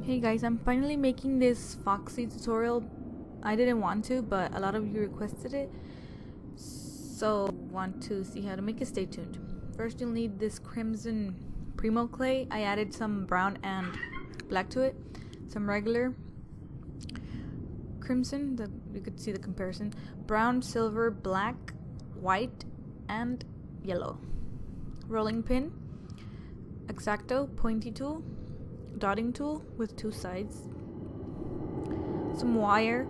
Hey guys, I'm finally making this Foxy tutorial. I didn't want to, but a lot of you requested it. So want to see how to make it, stay tuned. First you'll need this crimson Primo clay. I added some brown and black to it. Some regular crimson, you could see the comparison. Brown, silver, black, white, and yellow. Rolling pin, X-Acto, pointy tool, dotting tool with two sides, some wire,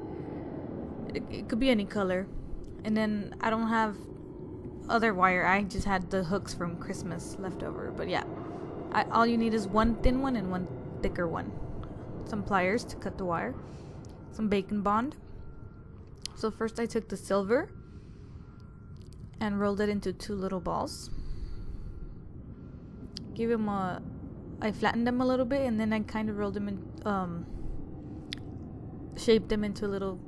it could be any color, and then I don't have other wire, I just had the hooks from Christmas left over, but yeah, all you need is one thin one and one thicker one, some pliers to cut the wire, some bacon bond. So first I took the silver and rolled it into two little balls, give them I flattened them a little bit, and then I kind of rolled them in, shaped them into a little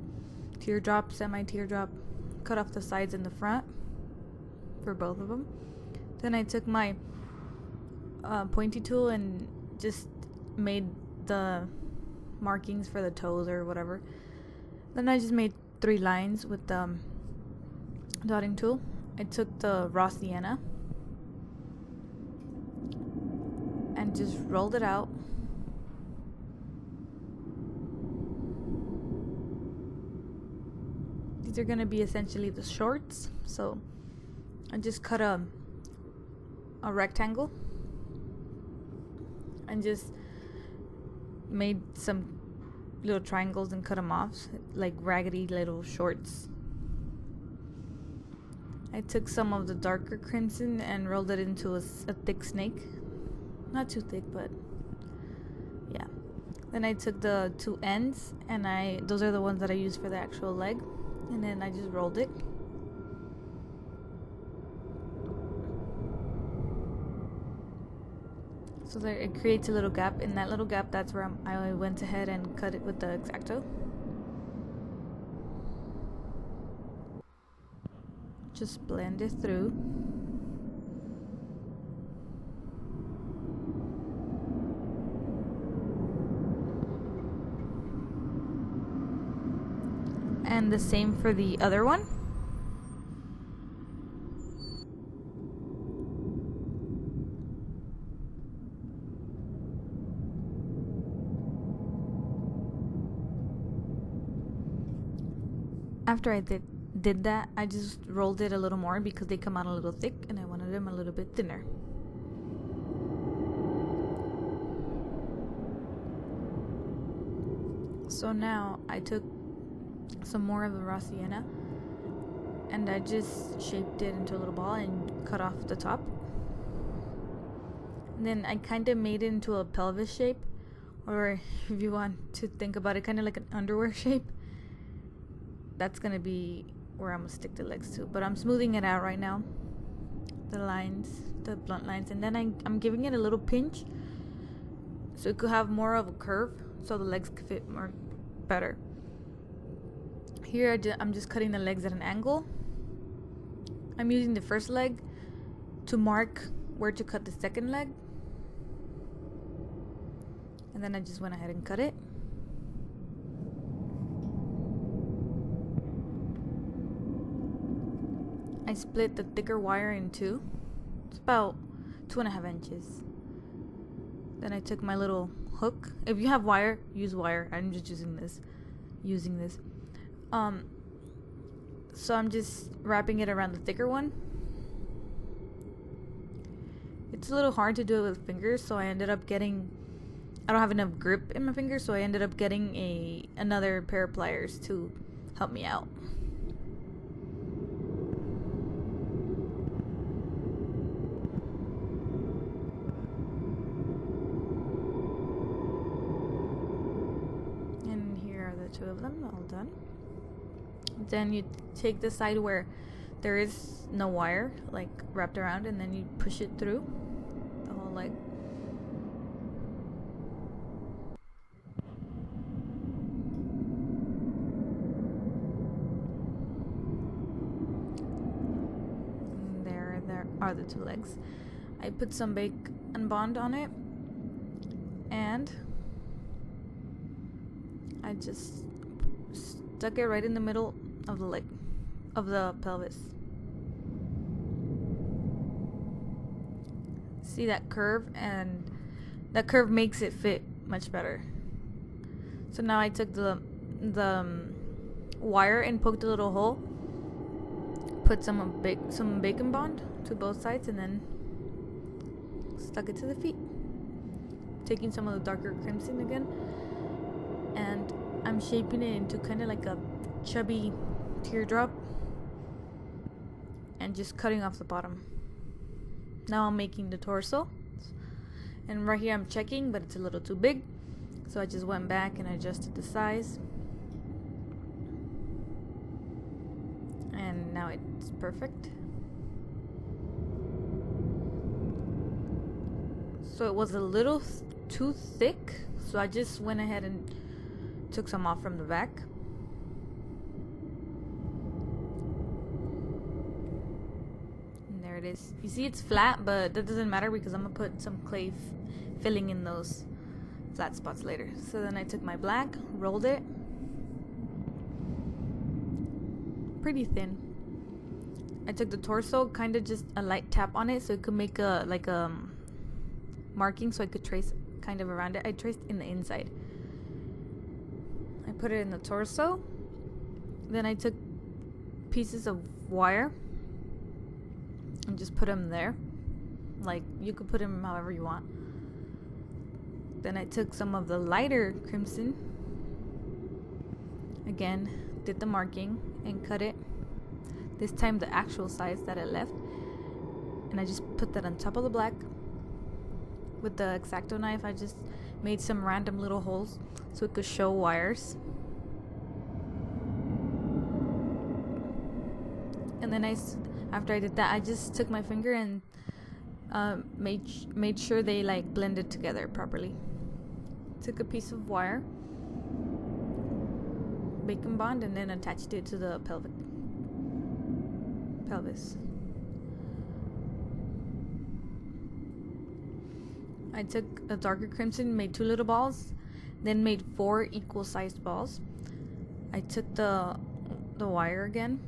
teardrop, semi-teardrop, cut off the sides and the front for both of them. Then I took my pointy tool and just made the markings for the toes or whatever. Then I just made 3 lines with the dotting tool. I took the raw sienna and just rolled it out. These are going to be essentially the shorts, so I just cut a rectangle and just made some little triangles and cut them off like raggedy little shorts. I took some of the darker crimson and rolled it into a thick snake. Not too thick, but yeah. Then I took the 2 ends and those are the ones that I used for the actual leg, and then I just rolled it. So there it creates a little gap. In that little gap, that's where I went ahead and cut it with the X-Acto. Just blend it through. And the same for the other one. After I did that, I just rolled it a little more because they come out a little thick and I wanted them a little bit thinner. So now I took some more of the raw sienna and I just shaped it into a little ball and cut off the top. And then I kind of made it into a pelvis shape, or if you want to think about it, kind of like an underwear shape. That's gonna be where I'm gonna stick the legs to, but I'm smoothing it out right now, the lines, the blunt lines, and then I'm giving it a little pinch so it could have more of a curve so the legs could fit more better. Here I'm just cutting the legs at an angle. I'm using the first leg to mark where to cut the second leg, and then I just went ahead and cut it. I split the thicker wire in two. It's about 2.5 inches. Then I took my little hook. If you have wire, use wire. I'm just using this. So I'm just wrapping it around the thicker one. It's a little hard to do it with fingers, so I ended up getting, I don't have enough grip in my fingers, so I ended up getting another pair of pliers to help me out. And here are the 2 of them all done. Then you take the side where there is no wire, like wrapped around, and then you push it through the whole leg. And there are the 2 legs. I put some bacon bond on it, and I just stuck it right in the middle of the leg, of the pelvis. See that curve, and that curve makes it fit much better. So now I took the wire and poked a little hole, put some bacon bond to both sides, and then stuck it to the feet. Taking some of the darker crimson again, and I'm shaping it into kind of like a chubby teardrop and just cutting off the bottom. Now I'm making the torso, and right here I'm checking, but it's a little too big, so I just went back and adjusted the size, and now it's perfect. So it was a little too thick, so I just went ahead and took some off from the back. And there it is. You see it's flat, but that doesn't matter because I'm gonna put some clay filling in those flat spots later. So then I took my black, rolled it pretty thin. I took the torso, kind of just a light tap on it so it could make a marking, so I could trace kind of around it. I traced in the inside. I put it in the torso. Then I took pieces of wire and just put them there. Like, you could put them however you want. Then I took some of the lighter crimson. Again, did the marking and cut it. This time the actual size that I left. And I just put that on top of the black. With the X-Acto knife, I just made some random little holes so it could show wires. And then after I did that, I just took my finger and made sure they like blended together properly. Took a piece of wire, bacon bond, and then attached it to the pelvis. I took a darker crimson, made 2 little balls, then made 4 equal sized balls. I took the wire again,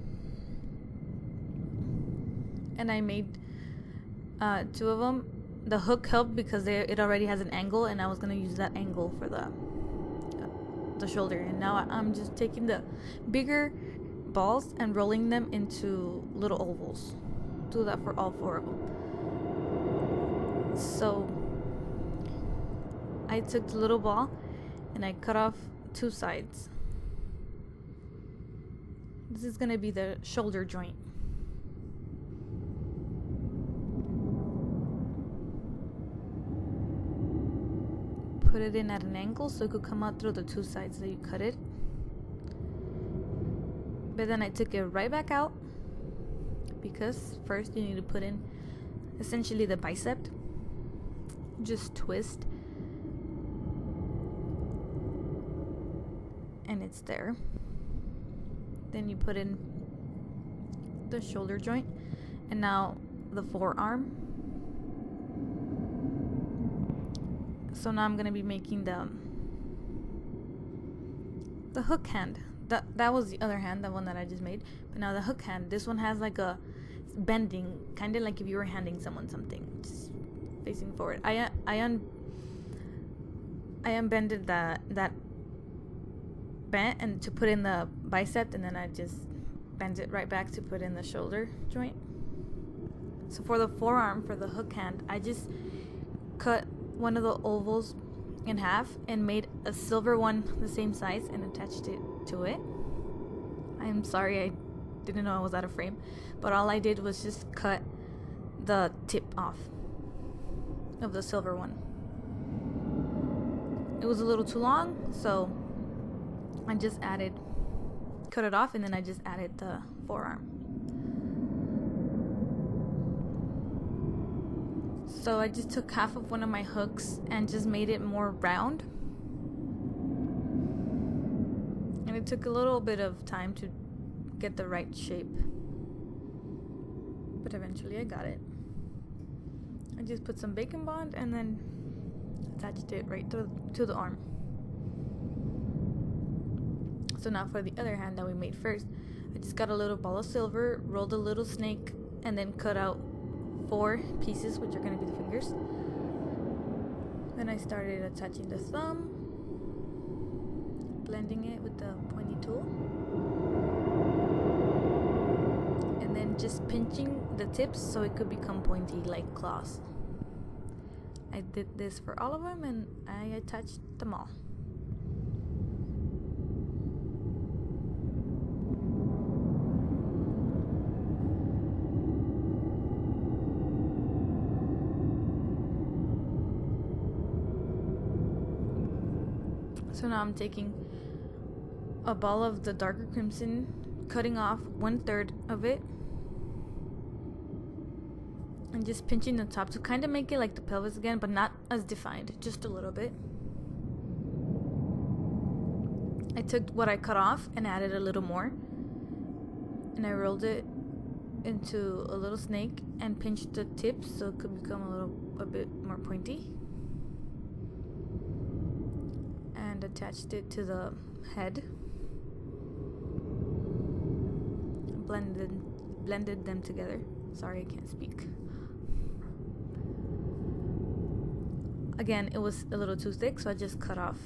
and I made 2 of them. The hook helped because it already has an angle, and I was gonna use that angle for the shoulder. And now I'm just taking the bigger balls and rolling them into little ovals. Do that for all 4 of them. So I took the little ball and I cut off 2 sides. This is gonna be the shoulder joint. Put it in at an angle so it could come out through the 2 sides that you cut it. But then I took it right back out because first you need to put in essentially the bicep. Just twist. And it's there. Then you put in the shoulder joint, and now the forearm. So now I'm gonna be making the hook hand. That was the other hand, the one that I just made. But now the hook hand, this one has like a bending, kind of like if you were handing someone something, just facing forward. I unbended that bent and to put in the bicep, and then I just bent it right back to put in the shoulder joint. So for the forearm, for the hook hand, I just cut one of the ovals in half and made a silver one the same size and attached it to it. I'm sorry, I didn't know I was out of frame, but all I did was just cut the tip off of the silver one. It was a little too long, so I just cut it off, and then I just added the forearm. So I just took half of one of my hooks and just made it more round. And it took a little bit of time to get the right shape. But eventually I got it. I just put some bacon bond and then attached it right to the arm. So now for the other hand that we made first, I just got a little ball of silver, rolled a little snake, and then cut out 4 pieces, which are going to be the fingers. Then I started attaching the thumb, blending it with the pointy tool, and then just pinching the tips so it could become pointy like claws. I did this for all of them, and I attached them all. So now I'm taking a ball of the darker crimson, cutting off 1/3 of it, and just pinching the top to kind of make it like the pelvis again, but not as defined, just a little bit. I took what I cut off and added a little more, and I rolled it into a little snake and pinched the tips so it could become a bit more pointy, and attached it to the head. Blended them together. Sorry, I can't speak. Again, it was a little too thick, so I just cut off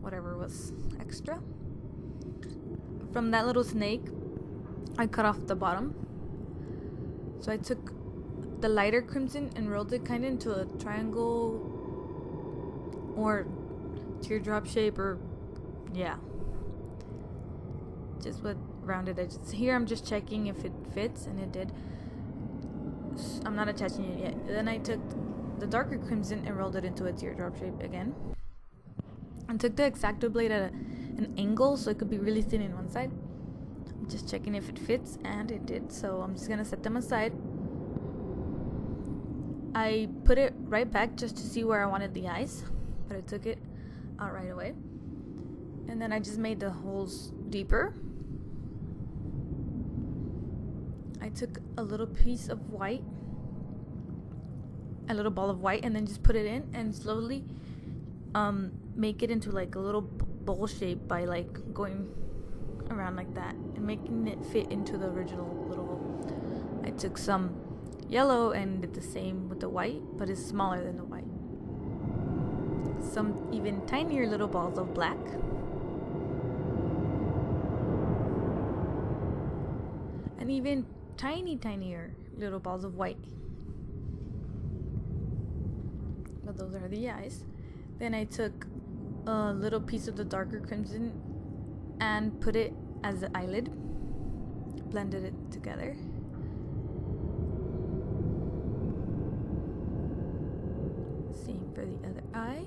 whatever was extra. From that little snake, I cut off the bottom. So I took the lighter crimson and rolled it kind of into a triangle or teardrop shape, or yeah, just with rounded edges. Here I'm just checking if it fits, and it did. I'm not attaching it yet. Then I took the darker crimson and rolled it into a teardrop shape again, and took the X-Acto blade at an angle so it could be really thin in one side. I'm just checking if it fits, and it did. So I'm just gonna set them aside. I put it right back just to see where I wanted the eyes, but I took it out right away. And then I just made the holes deeper. I took a little piece of white, a little ball of white, and then just put it in and slowly make it into like a little bowl shape by like going around like that and making it fit into the original little hole. I took some yellow and did the same with the white, but it's smaller than the white. Some even tinier little balls of black. And even tinier little balls of white. But those are the eyes. Then I took a little piece of the darker crimson and put it as the eyelid. Blended it together. Same for the other eye.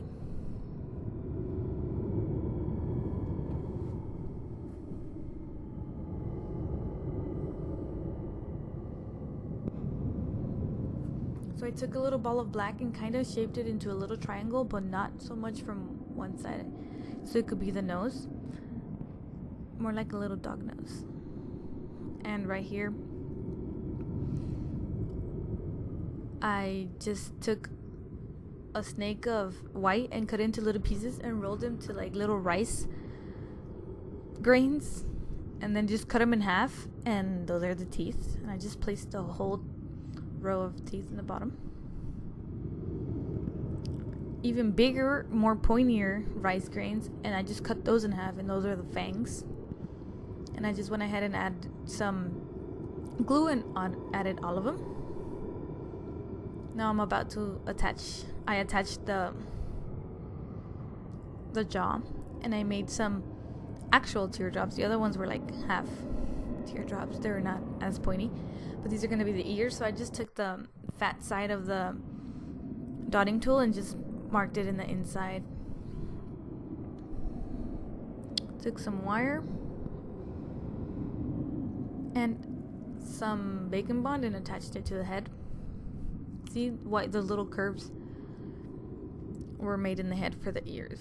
So I took a little ball of black and kind of shaped it into a little triangle, but not so much from one side. So it could be the nose. More like a little dog nose. And right here, I just took a snake of white and cut into little pieces and rolled them to like little rice grains, and then just cut them in half, and those are the teeth. And I just placed a whole row of teeth in the bottom. Even bigger, more pointier rice grains, and I just cut those in half, and those are the fangs. And I just went ahead and added some glue and added all of them. Now I'm about to attach. I attached the jaw, and I made some actual teardrops. The other ones were like half teardrops. They were not as pointy, but these are going to be the ears. So I just took the fat side of the dotting tool and just marked it in the inside. Took some wire and some bacon bond and attached it to the head. See what the little curves were made in the head for the ears.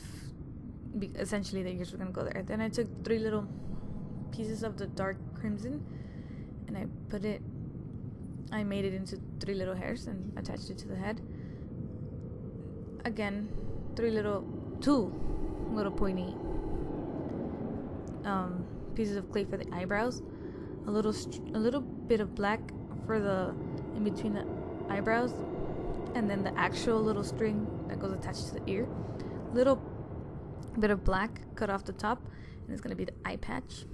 Essentially the ears were going to go there. Then I took 3 little pieces of the dark crimson and I made it into 3 little hairs and attached it to the head. Again, 2 little pointy pieces of clay for the eyebrows, a little bit of black for the in between the eyebrows, and then the actual little string that goes attached to the ear. Little bit of black cut off the top, and it's gonna be the eye patch.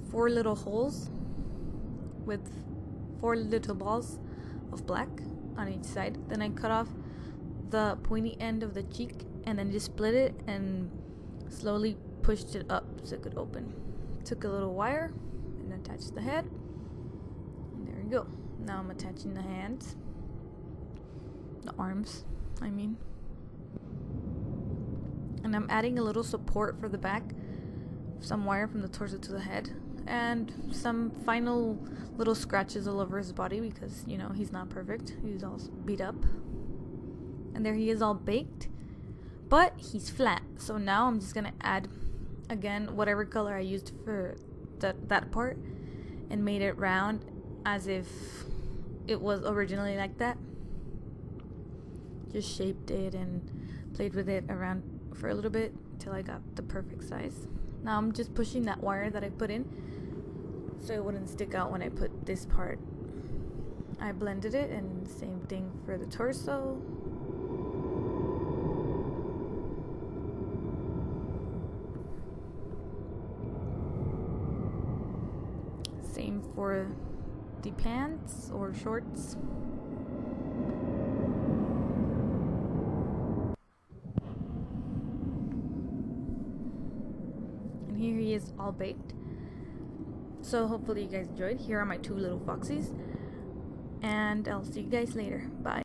Four little holes with 4 little balls of black on each side. Then I cut off the pointy end of the cheek and then just split it and slowly pushed it up so it could open. Took a little wire and attached the head, and there we go. Now I'm attaching the hands, the arms I mean, and I'm adding a little support for the back, some wire from the torso to the head, and some final little scratches all over his body because, you know, he's not perfect. He's all beat up. And there he is, all baked. But he's flat. So now I'm just gonna add, again, whatever color I used for that part and made it round as if it was originally like that. Just shaped it and played with it around for a little bit till I got the perfect size. Now I'm just pushing that wire that I put in so it wouldn't stick out when I put this part. I blended it, and same thing for the torso. Same for the pants or shorts. And here he is, all baked. So hopefully you guys enjoyed. Here are my 2 little foxies, and I'll see you guys later. Bye.